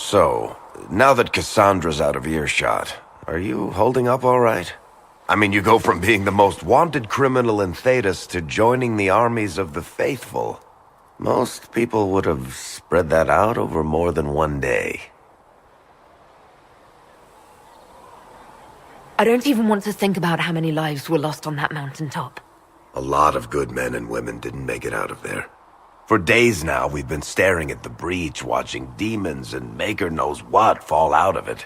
So, now that Cassandra's out of earshot, are you holding up all right? I mean, you go from being the most wanted criminal in Thedas to joining the armies of the faithful. Most people would have spread that out over more than one day. I don't even want to think about how many lives were lost on that mountaintop. A lot of good men and women didn't make it out of there. For days now, we've been staring at the breach, watching demons and maker knows what fall out of it.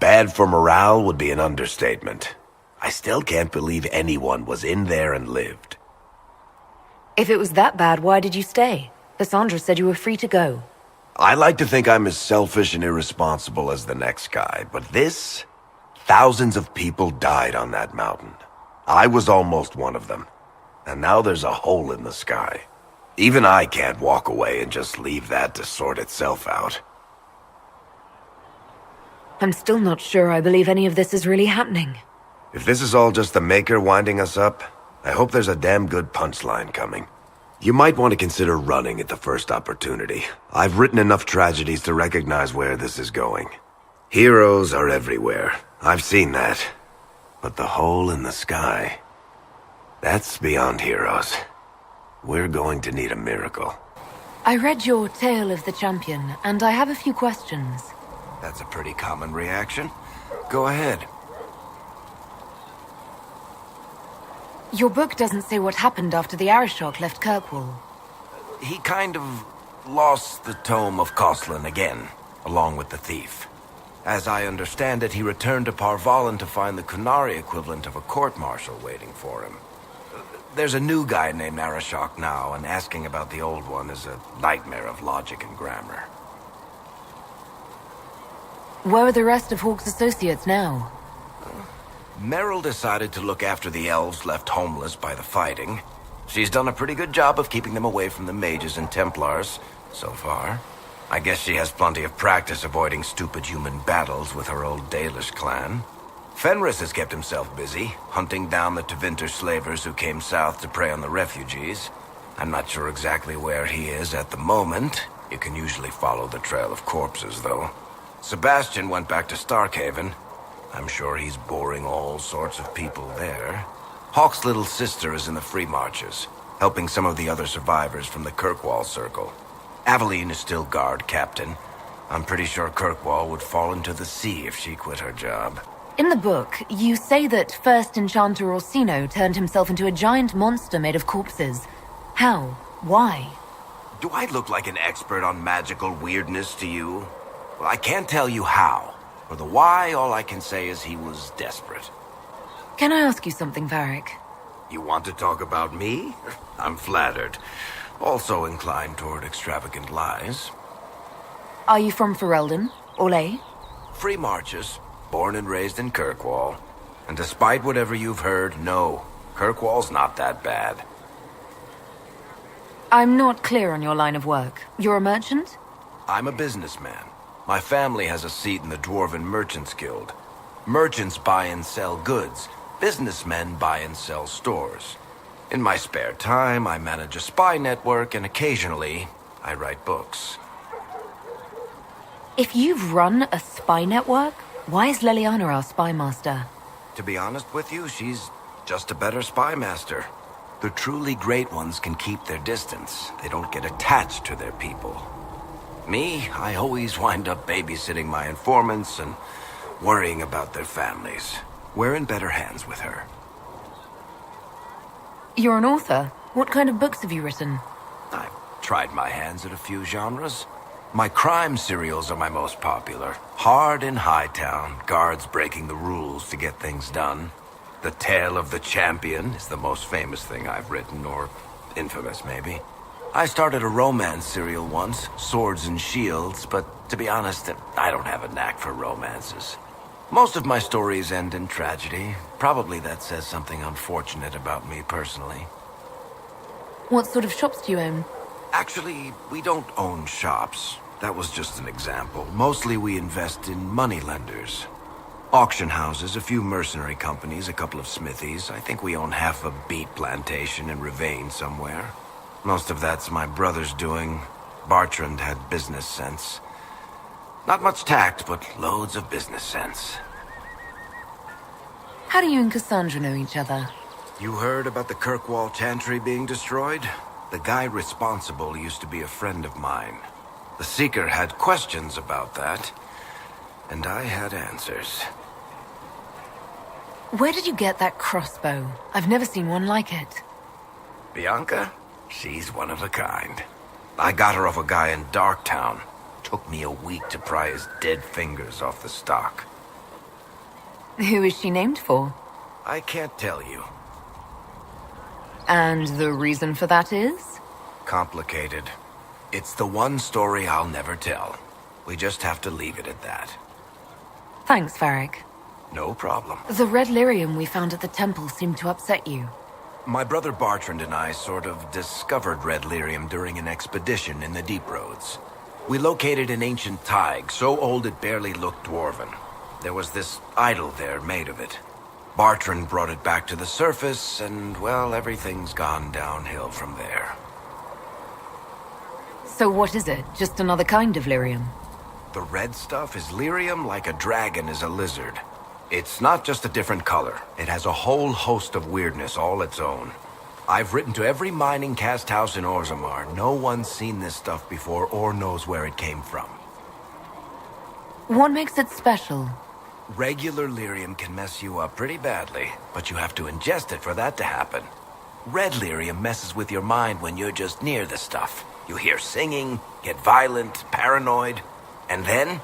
Bad for morale would be an understatement. I still can't believe anyone was in there and lived. If it was that bad, why did you stay? Cassandra said you were free to go. I like to think I'm as selfish and irresponsible as the next guy, but this... Thousands of people died on that mountain. I was almost one of them. And now there's a hole in the sky. Even I can't walk away and just leave that to sort itself out. I'm still not sure I believe any of this is really happening. If this is all just the Maker winding us up, I hope there's a damn good punchline coming. You might want to consider running at the first opportunity. I've written enough tragedies to recognize where this is going. Heroes are everywhere. I've seen that. But the hole in the sky... that's beyond heroes. We're going to need a miracle. I read your Tale of the Champion, and I have a few questions. That's a pretty common reaction. Go ahead. Your book doesn't say what happened after the Arishok left Kirkwall. He kind of lost the tome of Coslin again, along with the thief. As I understand it, he returned to Parvalan to find the Kunari equivalent of a court-martial waiting for him. There's a new guy named Arishok now, and asking about the old one is a nightmare of logic and grammar. Where are the rest of Hawke's associates now? Merrill decided to look after the elves left homeless by the fighting. She's done a pretty good job of keeping them away from the mages and Templars, so far. I guess she has plenty of practice avoiding stupid human battles with her old Dalish clan. Fenris has kept himself busy, hunting down the Tevinter slavers who came south to prey on the refugees. I'm not sure exactly where he is at the moment. You can usually follow the trail of corpses, though. Sebastian went back to Starkhaven. I'm sure he's boring all sorts of people there. Hawke's little sister is in the Free Marches, helping some of the other survivors from the Kirkwall Circle. Aveline is still guard captain. I'm pretty sure Kirkwall would fall into the sea if she quit her job. In the book, you say that first Enchanter Orsino turned himself into a giant monster made of corpses. How? Why? Do I look like an expert on magical weirdness to you? Well, I can't tell you how. For the why, all I can say is he was desperate. Can I ask you something, Varric? You want to talk about me? I'm flattered. Also inclined toward extravagant lies. Are you from Ferelden? Orlais? Free Marches, born and raised in Kirkwall. And despite whatever you've heard, no, Kirkwall's not that bad. I'm not clear on your line of work. You're a merchant? I'm a businessman. My family has a seat in the Dwarven Merchants Guild. Merchants buy and sell goods. Businessmen buy and sell stores. In my spare time, I manage a spy network, and occasionally, I write books. If you've run a spy network, why is Leliana our spy master? To be honest with you, she's just a better spy master. The truly great ones can keep their distance. They don't get attached to their people. Me, I always wind up babysitting my informants and worrying about their families. We're in better hands with her. You're an author. What kind of books have you written? I've tried my hands at a few genres. My crime serials are my most popular. Hard in Hightown, guards breaking the rules to get things done. The Tale of the Champion is the most famous thing I've written, or infamous maybe. I started a romance serial once, Swords and Shields, but to be honest, I don't have a knack for romances. Most of my stories end in tragedy. Probably that says something unfortunate about me personally. What sort of shops do you own? Actually, we don't own shops. That was just an example. Mostly we invest in moneylenders. Auction houses, a few mercenary companies, a couple of smithies. I think we own half a beet plantation in Ravane somewhere. Most of that's my brother's doing. Bartrand had business sense. Not much tact, but loads of business sense. How do you and Cassandra know each other? You heard about the Kirkwall Chantry being destroyed? The guy responsible used to be a friend of mine. The Seeker had questions about that, and I had answers. Where did you get that crossbow? I've never seen one like it. Bianca? She's one of a kind. I got her off a guy in Darktown. Took me a week to pry his dead fingers off the stock. Who is she named for? I can't tell you. And the reason for that is? Complicated. It's the one story I'll never tell. We just have to leave it at that. Thanks, Varric. No problem. The red lyrium we found at the temple seemed to upset you. My brother Bartrand and I sort of discovered red lyrium during an expedition in the Deep Roads. We located an ancient thaig, so old it barely looked dwarven. There was this idol there made of it. Bartrand brought it back to the surface, and, well, everything's gone downhill from there. So what is it? Just another kind of lyrium? The red stuff is lyrium like a dragon is a lizard. It's not just a different color. It has a whole host of weirdness all its own. I've written to every mining cast house in Orzammar. No one's seen this stuff before or knows where it came from. What makes it special? Regular lyrium can mess you up pretty badly, but you have to ingest it for that to happen. Red lyrium messes with your mind when you're just near the stuff. You hear singing, get violent, paranoid, and then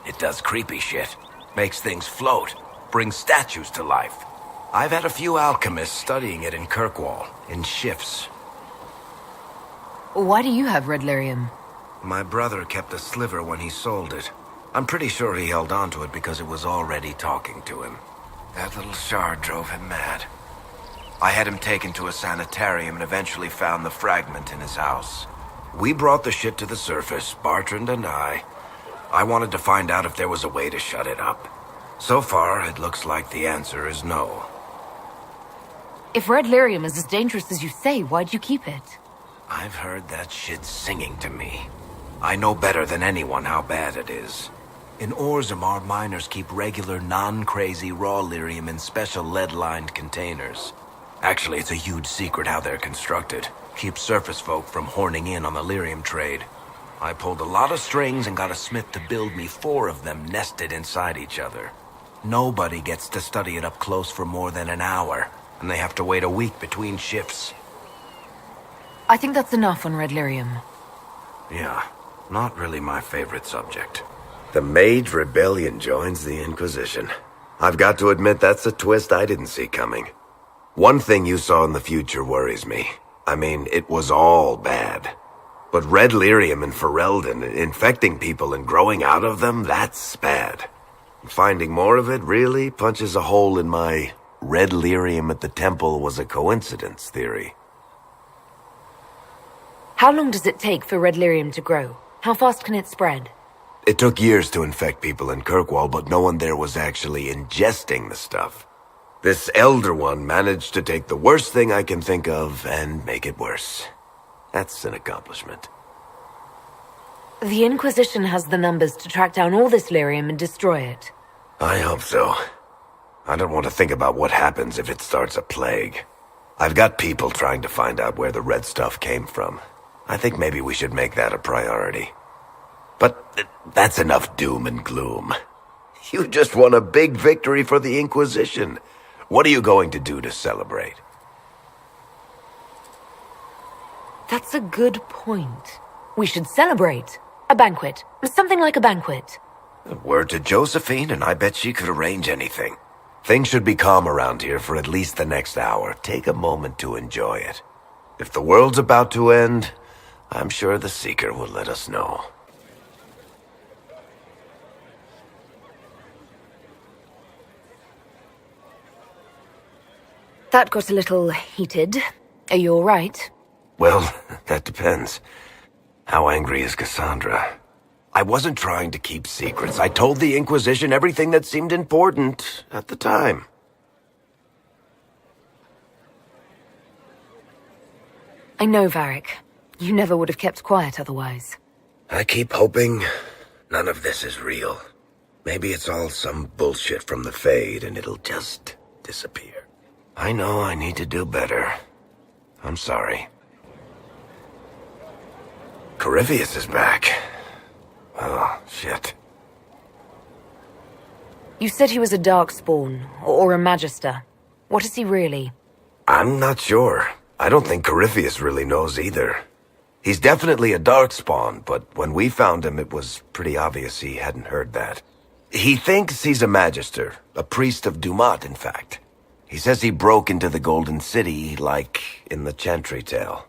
it does creepy shit. Makes things float, brings statues to life. I've had a few alchemists studying it in Kirkwall, in shifts. Why do you have red lyrium? My brother kept a sliver when he sold it. I'm pretty sure he held on to it because it was already talking to him. That little shard drove him mad. I had him taken to a sanitarium and eventually found the fragment in his house. We brought the shit to the surface, Bartrand and I. I wanted to find out if there was a way to shut it up. So far, it looks like the answer is no. If red lyrium is as dangerous as you say, why'd you keep it? I've heard that shit singing to me. I know better than anyone how bad it is. In Orzammar, miners keep regular, non-crazy raw lyrium in special lead-lined containers. Actually, it's a huge secret how they're constructed. Keeps surface folk from horning in on the lyrium trade. I pulled a lot of strings and got a smith to build me 4 of them nested inside each other. Nobody gets to study it up close for more than an hour, and they have to wait a week between shifts. I think that's enough on red lyrium. Yeah, not really my favorite subject. The Mage Rebellion joins the Inquisition. I've got to admit that's a twist I didn't see coming. One thing you saw in the future worries me. I mean, it was all bad. But red lyrium and Ferelden, infecting people and growing out of them, that's bad. Finding more of it really punches a hole in my red lyrium at the temple was a coincidence theory. How long does it take for red lyrium to grow? How fast can it spread? It took years to infect people in Kirkwall, but no one there was actually ingesting the stuff. This Elder One managed to take the worst thing I can think of and make it worse. That's an accomplishment. The Inquisition has the numbers to track down all this lyrium and destroy it. I hope so. I don't want to think about what happens if it starts a plague. I've got people trying to find out where the red stuff came from. I think maybe we should make that a priority. But that's enough doom and gloom. You just won a big victory for the Inquisition. What are you going to do to celebrate? That's a good point. We should celebrate. A banquet. Something like a banquet. A word to Josephine, and I bet she could arrange anything. Things should be calm around here for at least the next hour. Take a moment to enjoy it. If the world's about to end, I'm sure the Seeker will let us know. That got a little heated. Are you all right? Well, that depends. How angry is Cassandra? I wasn't trying to keep secrets. I told the Inquisition everything that seemed important at the time. I know, Varric. You never would have kept quiet otherwise. I keep hoping None of this is real. Maybe it's all some bullshit from the Fade and it'll just disappear. I know I need to do better. I'm sorry. Corypheus is back. Oh, shit. You said he was a Darkspawn, or a Magister. What is he really? I'm not sure. I don't think Corypheus really knows either. He's definitely a Darkspawn, but when we found him, it was pretty obvious he hadn't heard that. He thinks he's a Magister, a priest of Dumat, in fact. He says he broke into the Golden City, like in the Chantry tale.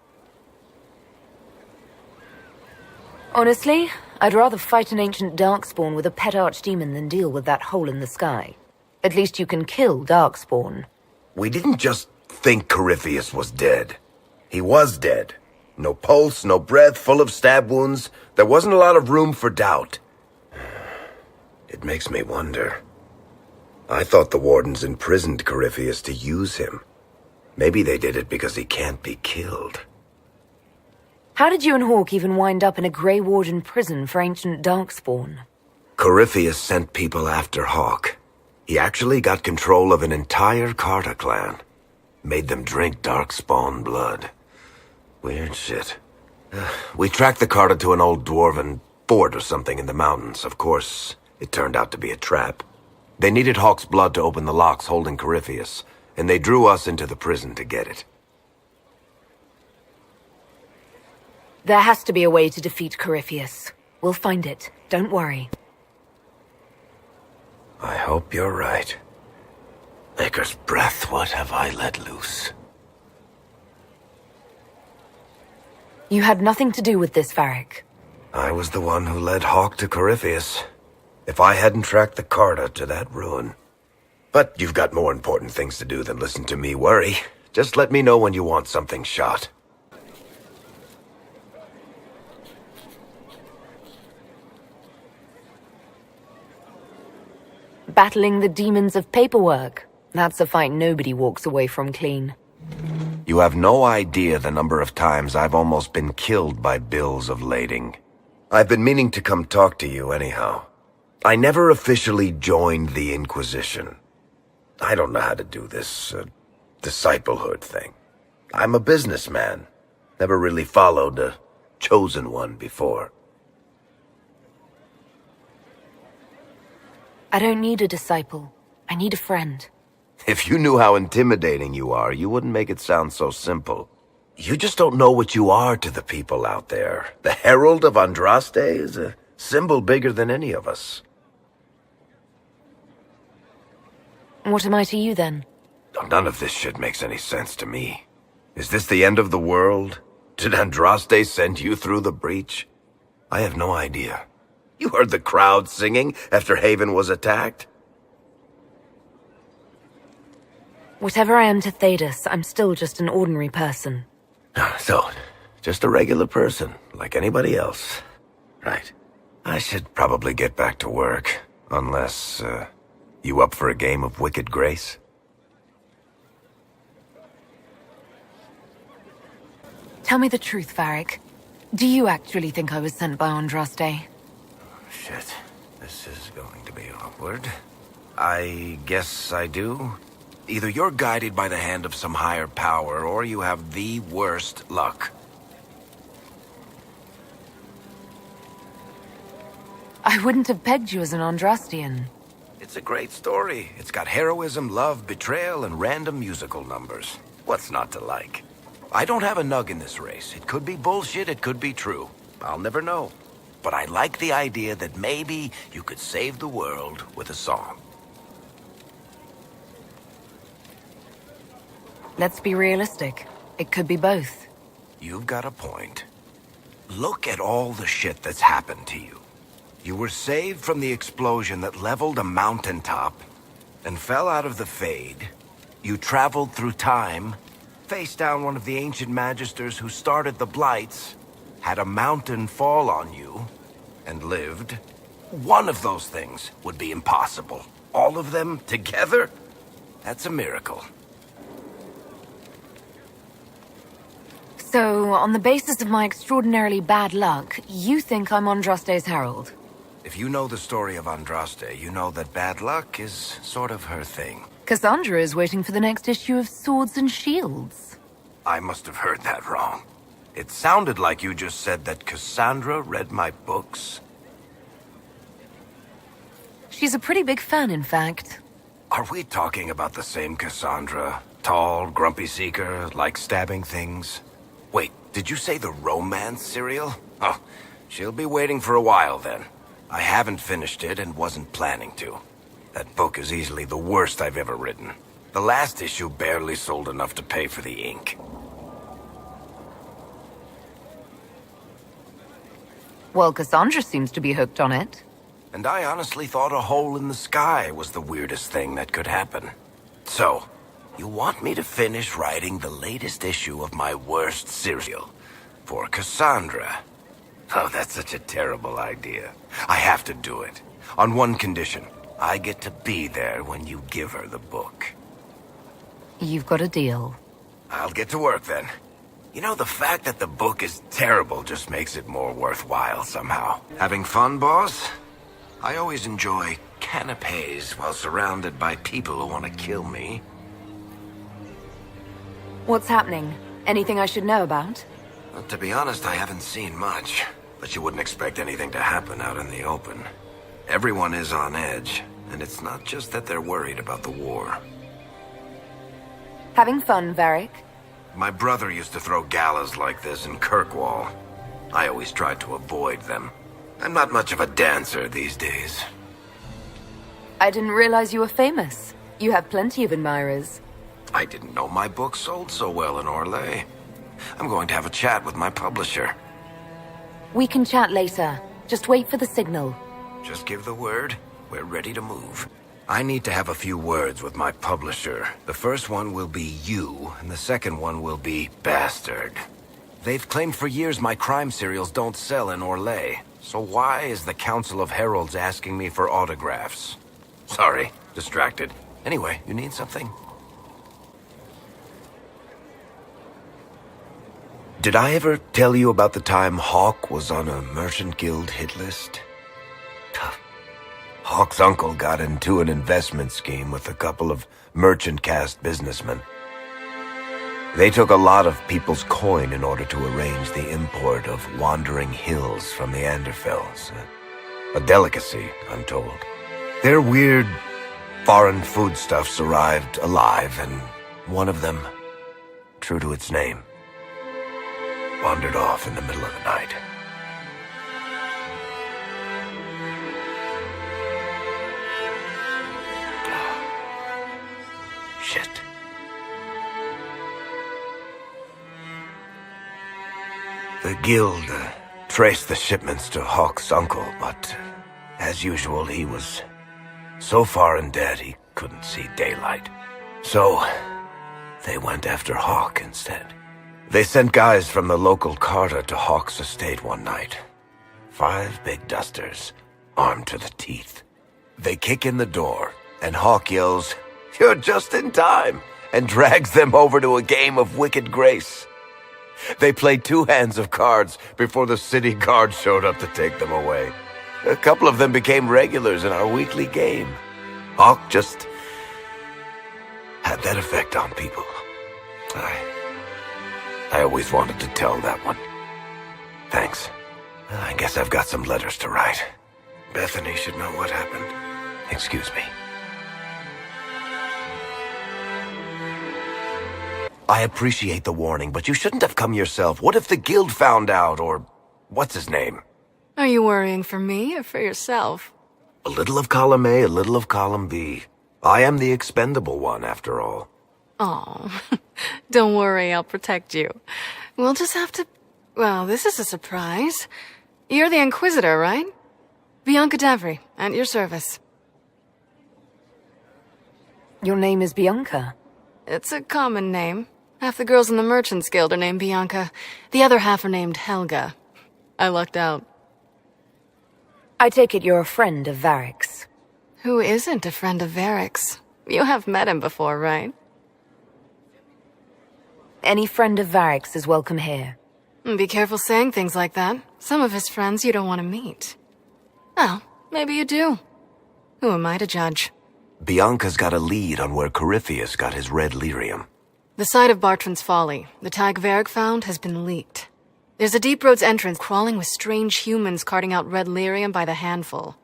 Honestly, I'd rather fight an ancient Darkspawn with a pet archdemon than deal with that hole in the sky. At least you can kill Darkspawn. We didn't just think Corypheus was dead. He was dead. No pulse, no breath, full of stab wounds. There wasn't a lot of room for doubt. It makes me wonder. I thought the Wardens imprisoned Corypheus to use him. Maybe they did it because he can't be killed. How did you and Hawk even wind up in a Grey Warden prison for ancient Darkspawn? Corypheus sent people after Hawk. He actually got control of an entire Carta clan. Made them drink Darkspawn blood. Weird shit. We tracked the Carta to an old dwarven fort or something in the mountains. Of course, it turned out to be a trap. They needed Hawk's blood to open the locks holding Corypheus, and they drew us into the prison to get it. There has to be a way to defeat Corypheus. We'll find it. Don't worry. I hope you're right. Maker's breath, what have I let loose? You had nothing to do with this, Varric. I was the one who led Hawk to Corypheus. If I hadn't tracked the Carta to that ruin. But you've got more important things to do than listen to me worry. Just let me know when you want something shot. Battling the demons of paperwork. That's a fight nobody walks away from clean. You have no idea the number of times I've almost been killed by bills of lading. I've been meaning to come talk to you anyhow. I never officially joined the Inquisition. I don't know how to do this, disciplehood thing. I'm a businessman. Never really followed a chosen one before. I don't need a disciple. I need a friend. If you knew how intimidating you are, you wouldn't make it sound so simple. You just don't know what you are to the people out there. The Herald of Andraste is a symbol bigger than any of us. What am I to you, then? None of this shit makes any sense to me. Is this the end of the world? Did Andraste send you through the breach? I have no idea. You heard the crowd singing after Haven was attacked? Whatever I am to Thedas, I'm still just an ordinary person. So, just a regular person, like anybody else. Right. I should probably get back to work, unless, you up for a game of Wicked Grace? Tell me the truth, Varric. Do you actually think I was sent by Andraste? Shit. This is going to be awkward. I guess I do. Either you're guided by the hand of some higher power, or you have the worst luck. I wouldn't have pegged you as an Andrastian. It's a great story. It's got heroism, love, betrayal, and random musical numbers. What's not to like? I don't have a nug in this race. It could be bullshit, it could be true. I'll never know. But I like the idea that maybe you could save the world with a song. Let's be realistic. It could be both. You've got a point. Look at all the shit that's happened to you. You were saved from the explosion that leveled a mountaintop and fell out of the Fade. You traveled through time, faced down one of the ancient magisters who started the Blights, had a mountain fall on you, and lived. One of those things would be impossible. All of them together? That's a miracle. So, on the basis of my extraordinarily bad luck, you think I'm Andraste's herald? If you know the story of Andraste, you know that bad luck is sort of her thing. Cassandra is waiting for the next issue of Swords and Shields. I must have heard that wrong. It sounded like you just said that Cassandra read my books. She's a pretty big fan, in fact. Are we talking about the same Cassandra? Tall, grumpy seeker, like stabbing things? Wait, did you say the romance serial? Oh, she'll be waiting for a while then. I haven't finished it and wasn't planning to. That book is easily the worst I've ever written. The last issue barely sold enough to pay for the ink. Well, Cassandra seems to be hooked on it. And I honestly thought a hole in the sky was the weirdest thing that could happen. So, you want me to finish writing the latest issue of my worst serial for Cassandra? Oh, that's such a terrible idea. I have to do it. On one condition. I get to be there when you give her the book. You've got a deal. I'll get to work then. You know, the fact that the book is terrible just makes it more worthwhile somehow. Having fun, boss? I always enjoy canapes while surrounded by people who want to kill me. What's happening? Anything I should know about? Well, to be honest, I haven't seen much. But you wouldn't expect anything to happen out in the open. Everyone is on edge, and it's not just that they're worried about the war. Having fun, Varric? My brother used to throw galas like this in Kirkwall. I always tried to avoid them. I'm not much of a dancer these days. I didn't realize you were famous. You have plenty of admirers. I didn't know my book sold so well in Orlais. I'm going to have a chat with my publisher. We can chat later. Just wait for the signal. Just give the word. We're ready to move. I need to have a few words with my publisher. The first one will be you, and the second one will be Bastard. They've claimed for years my crime serials don't sell in Orlais. So why is the Council of Heralds asking me for autographs? Sorry, distracted. Anyway, you need something? Did I ever tell you about the time Hawk was on a Merchant Guild hit list? Hawk's uncle got into an investment scheme with a couple of merchant caste businessmen. They took a lot of people's coin in order to arrange the import of wandering hills from the Anderfells. A delicacy, I'm told. Their weird, foreign foodstuffs arrived alive, and one of them, true to its name, wandered off in the middle of the night. Shit. The guild traced the shipments to Hawk's uncle, but as usual, he was so far in debt he couldn't see daylight. So they went after Hawk instead. They sent guys from the local carter to Hawk's estate one night. 5 big dusters, armed to the teeth. They kick in the door, and Hawk yells, "You're just in time," and drags them over to a game of Wicked Grace. They played 2 hands of cards before the city guard showed up to take them away. A couple of them became regulars in our weekly game. Hawk just had that effect on people. I always wanted to tell that one. Thanks. I guess I've got some letters to write. Bethany should know what happened. Excuse me. I appreciate the warning, but you shouldn't have come yourself. What if the guild found out, or what's his name? Are you worrying for me or for yourself? A little of column A, a little of column B. I am the expendable one, after all. Oh, don't worry, I'll protect you. We'll just have to... Well, this is a surprise. You're the Inquisitor, right? Bianca Davry, at your service. Your name is Bianca. It's a common name. Half the girls in the Merchants Guild are named Bianca. The other half are named Helga. I lucked out. I take it you're a friend of Varric's. Who isn't a friend of Varric's? You have met him before, right? Any friend of Varric's is welcome here. Be careful saying things like that. Some of his friends you don't want to meet. Oh, maybe you do. Who am I to judge? Bianca's got a lead on where Corypheus got his red lyrium. The site of Bartran's Folly, the tag Varric found, has been leaked. There's a Deep Roads entrance crawling with strange humans carting out red lyrium by the handful.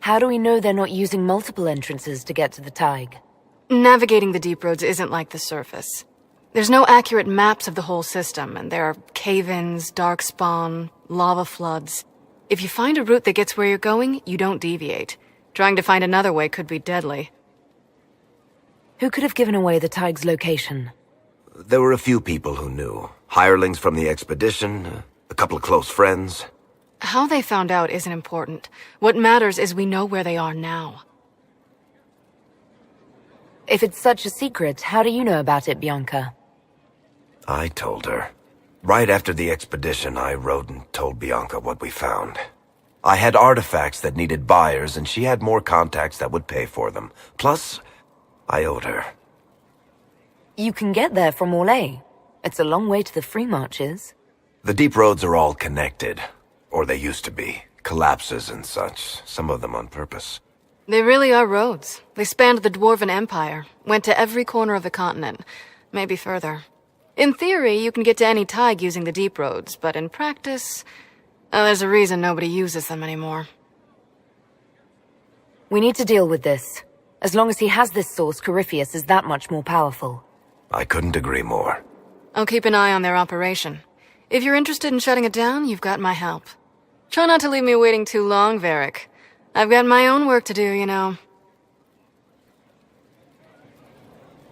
How do we know they're not using multiple entrances to get to the Tig? Navigating the Deep Roads isn't like the surface. There's no accurate maps of the whole system, and there are cave-ins, darkspawn, lava floods. If you find a route that gets where you're going, you don't deviate. Trying to find another way could be deadly. Who could have given away the Tig's location? There were a few people who knew. Hirelings from the expedition, a couple of close friends. How they found out isn't important. What matters is we know where they are now. If it's such a secret, how do you know about it, Bianca? I told her. Right after the expedition, I wrote and told Bianca what we found. I had artifacts that needed buyers, and she had more contacts that would pay for them. Plus, I owed her. You can get there from Orlais. It's a long way to the Free Marches. The deep roads are all connected. Or they used to be. Collapses and such, some of them on purpose. They really are roads. They spanned the Dwarven Empire, went to every corner of the continent, maybe further. In theory, you can get to any Tig using the deep roads, but in practice, there's a reason nobody uses them anymore. We need to deal with this. As long as he has this source, Corypheus is that much more powerful. I couldn't agree more. I'll keep an eye on their operation. If you're interested in shutting it down, you've got my help. Try not to leave me waiting too long, Varric. I've got my own work to do, you know.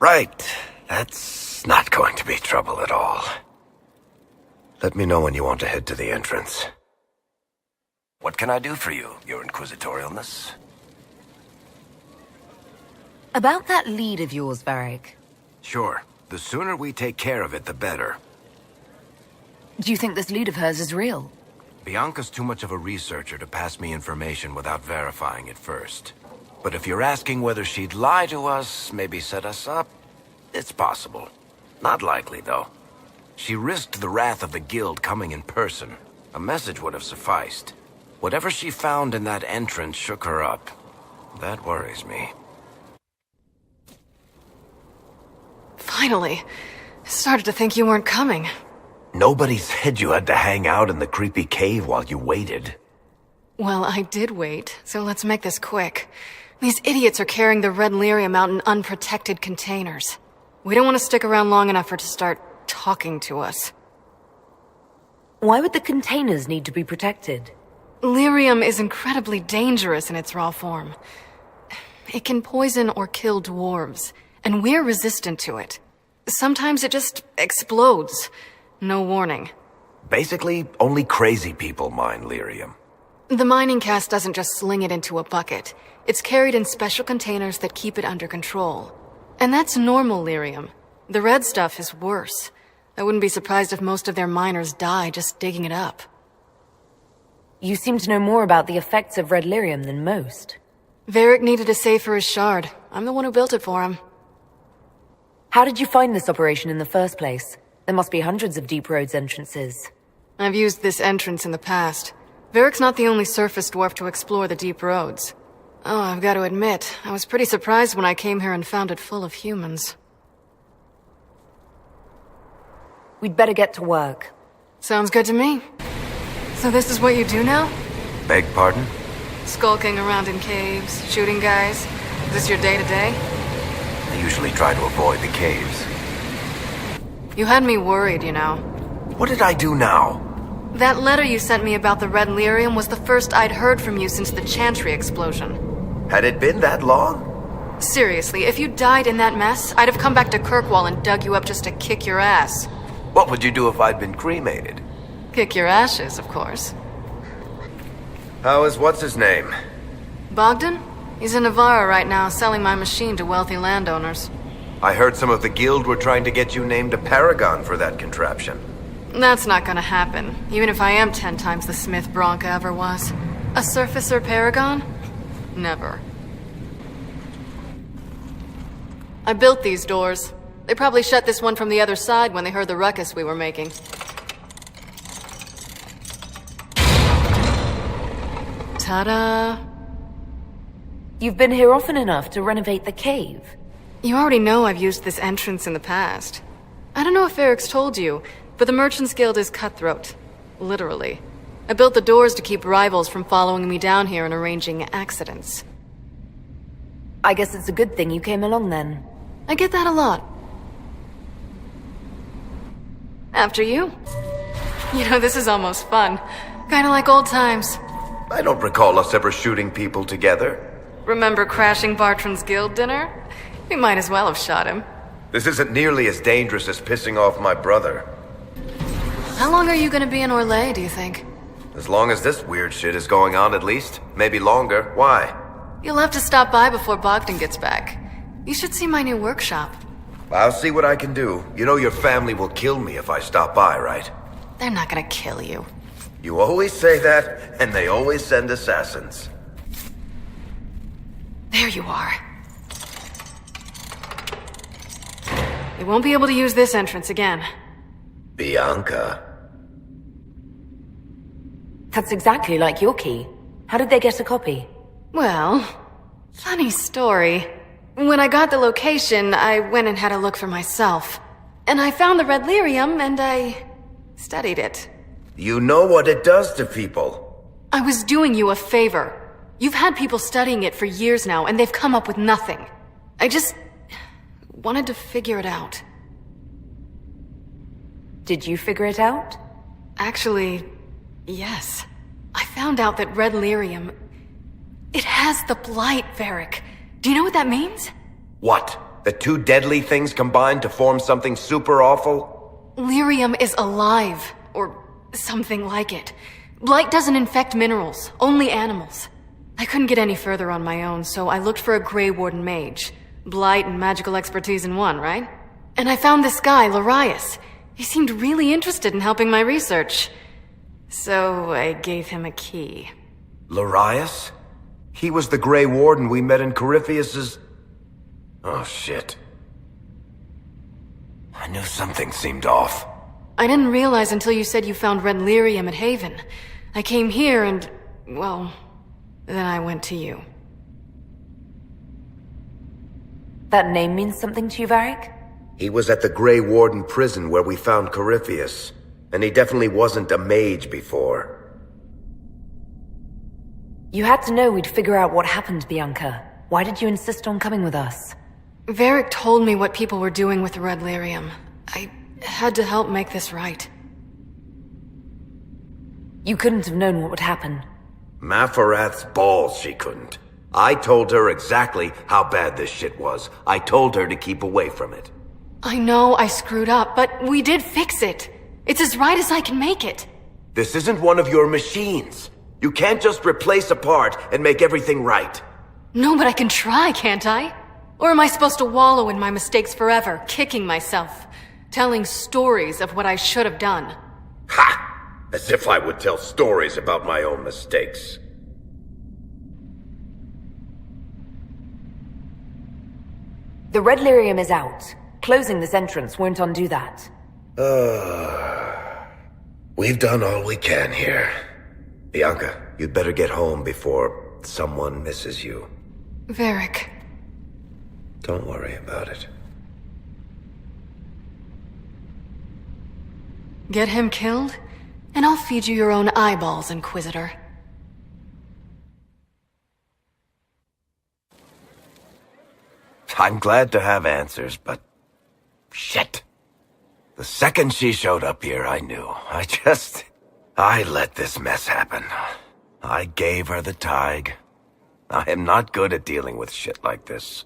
Right. That's not going to be trouble at all. Let me know when you want to head to the entrance. What can I do for you, your inquisitorialness? About that lead of yours, Varric. Sure. The sooner we take care of it, the better. Do you think this lead of hers is real? Bianca's too much of a researcher to pass me information without verifying it first. But if you're asking whether she'd lie to us, maybe set us up, it's possible. Not likely, though. She risked the wrath of the guild coming in person. A message would have sufficed. Whatever she found in that entrance shook her up. That worries me. Finally. I started to think you weren't coming. Nobody said you had to hang out in the creepy cave while you waited. Well, I did wait, so let's make this quick. These idiots are carrying the red lyrium out in unprotected containers. We don't want to stick around long enough for it to start talking to us. Why would the containers need to be protected? Lyrium is incredibly dangerous in its raw form. It can poison or kill dwarves, and we're resistant to it. Sometimes it just explodes. No warning. Basically, only crazy people mine lyrium. The mining cast doesn't just sling it into a bucket. It's carried in special containers that keep it under control. And that's normal lyrium. The red stuff is worse. I wouldn't be surprised if most of their miners die just digging it up. You seem to know more about the effects of red lyrium than most. Varric needed a safe for his shard. I'm the one who built it for him. How did you find this operation in the first place? There must be hundreds of deep roads entrances. I've used this entrance in the past. Varric's not the only surface dwarf to explore the deep roads. Oh, I've got to admit, I was pretty surprised when I came here and found it full of humans. We'd better get to work. Sounds good to me. So this is what you do now? Beg pardon? Skulking around in caves, shooting guys? Is this your day-to-day? I usually try to avoid the caves. You had me worried, you know. What did I do now? That letter you sent me about the red lyrium was the first I'd heard from you since the Chantry explosion. Had it been that long? Seriously, if you died in that mess, I'd have come back to Kirkwall and dug you up just to kick your ass. What would you do if I'd been cremated? Kick your ashes, of course. How is what's-his-name? Bogdan? He's in Navarra right now, selling my machine to wealthy landowners. I heard some of the guild were trying to get you named a paragon for that contraption. That's not gonna happen, even if I am 10 times the Smith Bronca ever was. A surfacer paragon? Never. I built these doors. They probably shut this one from the other side when they heard the ruckus we were making. Ta-da! You've been here often enough to renovate the cave. You already know I've used this entrance in the past. I don't know if Varric's told you, but the Merchants Guild is cutthroat. Literally. I built the doors to keep rivals from following me down here and arranging accidents. I guess it's a good thing you came along then. I get that a lot. After you. You know, this is almost fun. Kinda like old times. I don't recall us ever shooting people together. Remember crashing Bartran's guild dinner? We might as well have shot him. This isn't nearly as dangerous as pissing off my brother. How long are you gonna be in Orlais, do you think? As long as this weird shit is going on, at least. Maybe longer. Why? You'll have to stop by before Bogdan gets back. You should see my new workshop. I'll see what I can do. You know your family will kill me if I stop by, right? They're not gonna kill you. You always say that, and they always send assassins. There you are. You won't be able to use this entrance again. Bianca. That's exactly like your key. How did they get a copy? Well, funny story. When I got the location, I went and had a look for myself. And I found the red lyrium, and I studied it. You know what it does to people. I was doing you a favor. You've had people studying it for years now, and they've come up with nothing. I just wanted to figure it out. Did you figure it out? Actually, yes. I found out that red lyrium... It has the blight, Varric. Do you know what that means? What? The two deadly things combined to form something super awful? Lyrium is alive, or something like it. Blight doesn't infect minerals, only animals. I couldn't get any further on my own, so I looked for a Grey Warden mage. Blight and magical expertise in one, right? And I found this guy, Larius. He seemed really interested in helping my research. So I gave him a key. Larius? He was the Grey Warden we met in Corypheus's... Oh, shit. I knew something seemed off. I didn't realize until you said you found red lyrium at Haven. I came here and, well, then I went to you. That name means something to you, Varric? He was at the Grey Warden prison where we found Corypheus. And he definitely wasn't a mage before. You had to know we'd figure out what happened, Bianca. Why did you insist on coming with us? Varric told me what people were doing with the red lyrium. I had to help make this right. You couldn't have known what would happen. Mafarath's balls, she couldn't. I told her exactly how bad this shit was. I told her to keep away from it. I know I screwed up, but we did fix it. It's as right as I can make it. This isn't one of your machines. You can't just replace a part and make everything right. No, but I can try, can't I? Or am I supposed to wallow in my mistakes forever, kicking myself, telling stories of what I should have done? Ha! As if I would tell stories about my own mistakes. The red lyrium is out. Closing this entrance won't undo that. We've done all we can here. Bianca, you'd better get home before someone misses you. Varric. Don't worry about it. Get him killed, and I'll feed you your own eyeballs, Inquisitor. I'm glad to have answers, but... shit. The second she showed up here, I knew. I let this mess happen. I gave her the tig. I am not good at dealing with shit like this.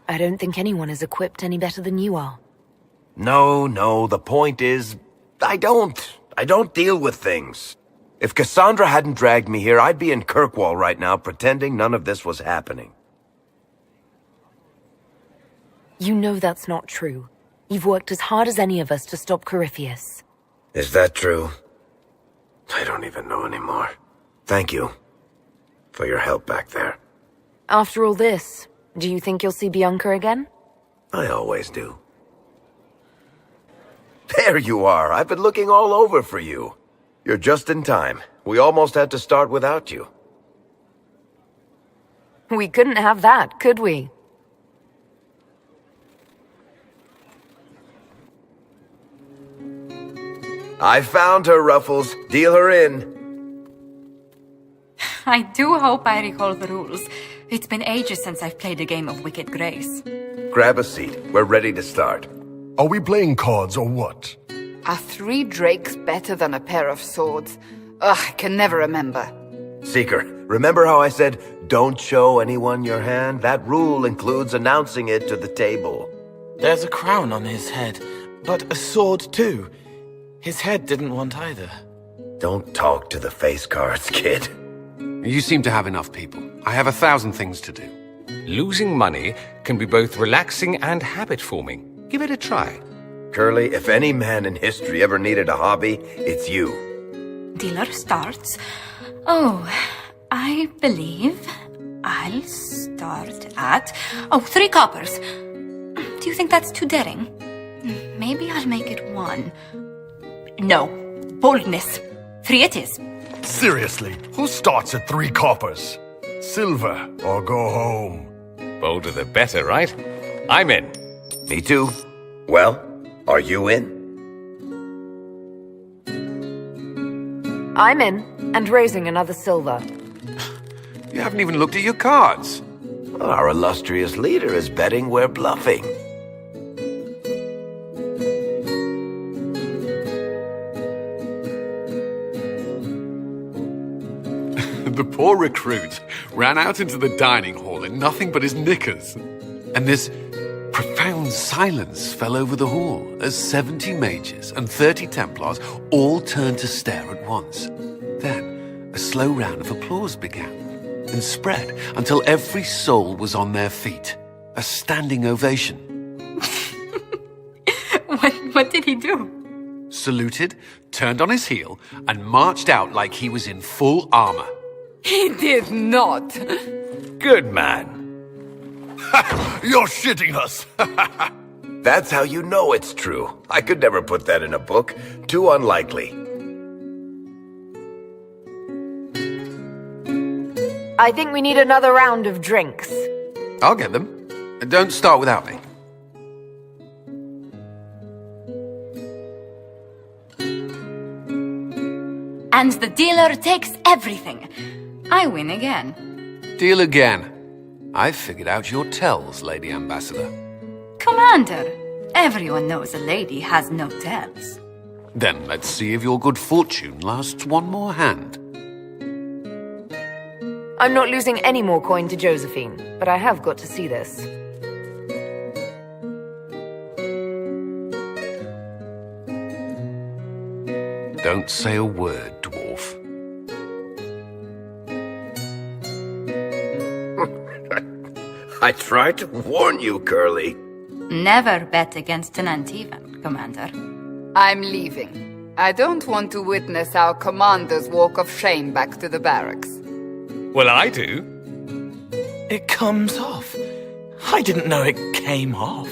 I don't think anyone is equipped any better than you are. No, the point is, I don't deal with things. If Cassandra hadn't dragged me here, I'd be in Kirkwall right now pretending none of this was happening. You know that's not true. You've worked as hard as any of us to stop Corypheus. Is that true? I don't even know anymore. Thank you for your help back there. After all this, do you think you'll see Bianca again? I always do. There you are. I've been looking all over for you. You're just in time. We almost had to start without you. We couldn't have that, could we? I found her, Ruffles. Deal her in. I do hope I recall the rules. It's been ages since I've played a game of Wicked Grace. Grab a seat. We're ready to start. Are we playing cards or what? Are 3 drakes better than a pair of swords? Ugh, I can never remember. Seeker, remember how I said, don't show anyone your hand? That rule includes announcing it to the table. There's a crown on his head, but a sword too. His head didn't want either. Don't talk to the face cards, kid. You seem to have enough people. I have 1,000 things to do. Losing money can be both relaxing and habit-forming. Give it a try. Curly, if any man in history ever needed a hobby, it's you. Dealer starts. Oh, I believe I'll start at... 3 coppers. Do you think that's too daring? Maybe I'll make it 1. No. Boldness. 3 it is. Seriously, who starts at 3 coppers? Silver or go home? Bolder the better, right? I'm in. Me too. Well, are you in? I'm in, and raising another silver. You haven't even looked at your cards. Well, our illustrious leader is betting we're bluffing. The poor recruit ran out into the dining hall in nothing but his knickers. And this profound silence fell over the hall as 70 mages and 30 Templars all turned to stare at once. Then a slow round of applause began and spread until every soul was on their feet. A standing ovation. What did he do? Saluted, turned on his heel, and marched out like he was in full armor. He did not. Good man. You're shitting us! That's how you know it's true. I could never put that in a book. Too unlikely. I think we need another round of drinks. I'll get them. Don't start without me. And the dealer takes everything. I win again. Deal again. I've figured out your tells, Lady Ambassador. Commander, everyone knows a lady has no tells. Then let's see if your good fortune lasts one more hand. I'm not losing any more coin to Josephine, but I have got to see this. Don't say a word, Dwarf. I tried to warn you, Curly. Never bet against an uneven, Commander. I'm leaving. I don't want to witness our commander's walk of shame back to the barracks. Well, I do. It comes off. I didn't know it came off.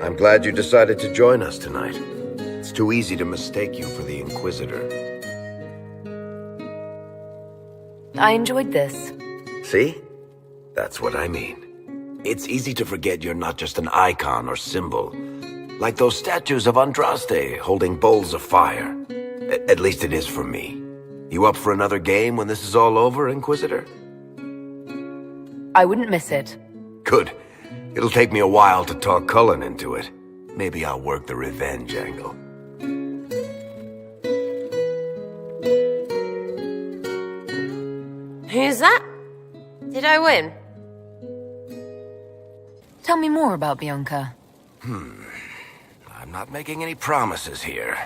I'm glad you decided to join us tonight. It's too easy to mistake you for the Inquisitor. I enjoyed this. See? That's what I mean. It's easy to forget you're not just an icon or symbol. Like those statues of Andraste holding bowls of fire. At least it is for me. You up for another game when this is all over, Inquisitor? I wouldn't miss it. Good. It'll take me a while to talk Cullen into it. Maybe I'll work the revenge angle. Who's that? Did I win? Tell me more about Bianca. I'm not making any promises here.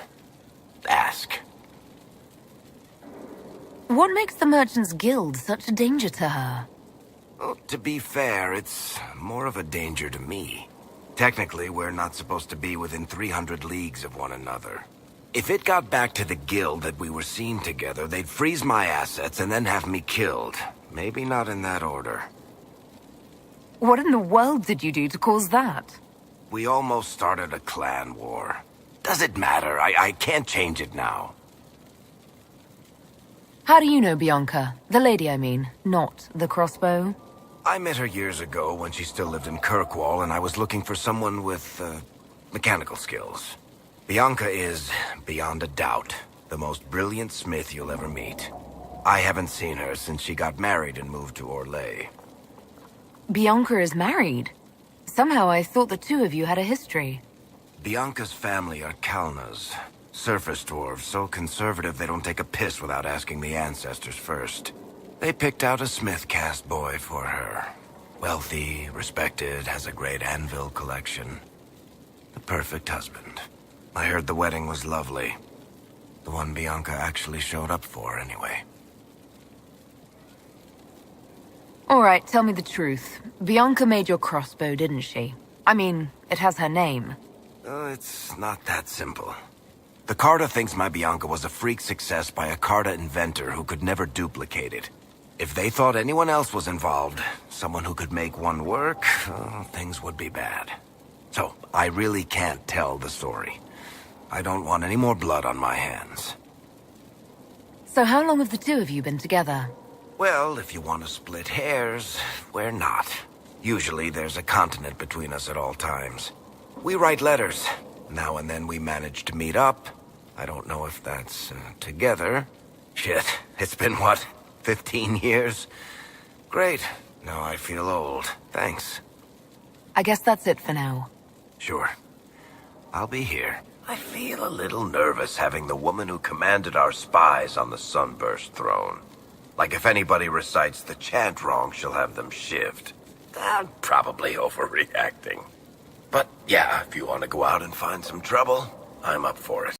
Ask. What makes the Merchants Guild such a danger to her? Well, to be fair, it's more of a danger to me. Technically, we're not supposed to be within 300 leagues of one another. If it got back to the guild that we were seen together, they'd freeze my assets and then have me killed. Maybe not in that order. What in the world did you do to cause that? We almost started a clan war. Does it matter? I can't change it now. How do you know Bianca? The lady, I mean, not the crossbow. I met her years ago when she still lived in Kirkwall, and I was looking for someone with, mechanical skills. Bianca is, beyond a doubt, the most brilliant smith you'll ever meet. I haven't seen her since she got married and moved to Orlais. Bianca is married? Somehow I thought the two of you had a history. Bianca's family are Kalnas. Surface dwarves, so conservative they don't take a piss without asking the ancestors first. They picked out a smith caste boy for her. Wealthy, respected, has a great anvil collection. The perfect husband. I heard the wedding was lovely. The one Bianca actually showed up for, anyway. All right, tell me the truth. Bianca made your crossbow, didn't she? I mean, it has her name. It's not that simple. The Carta thinks my Bianca was a freak success by a Carta inventor who could never duplicate it. If they thought anyone else was involved, someone who could make one work, things would be bad. So, I really can't tell the story. I don't want any more blood on my hands. So how long have the two of you been together? Well, if you want to split hairs, we're not. Usually there's a continent between us at all times. We write letters. Now and then we manage to meet up. I don't know if that's together. Shit, it's been what, 15 years? Great. Now I feel old. Thanks. I guess that's it for now. Sure. I'll be here. I feel a little nervous having the woman who commanded our spies on the Sunburst throne. Like if anybody recites the chant wrong, she'll have them shivved. I'm probably overreacting. But yeah, if you want to go out and find some trouble, I'm up for it.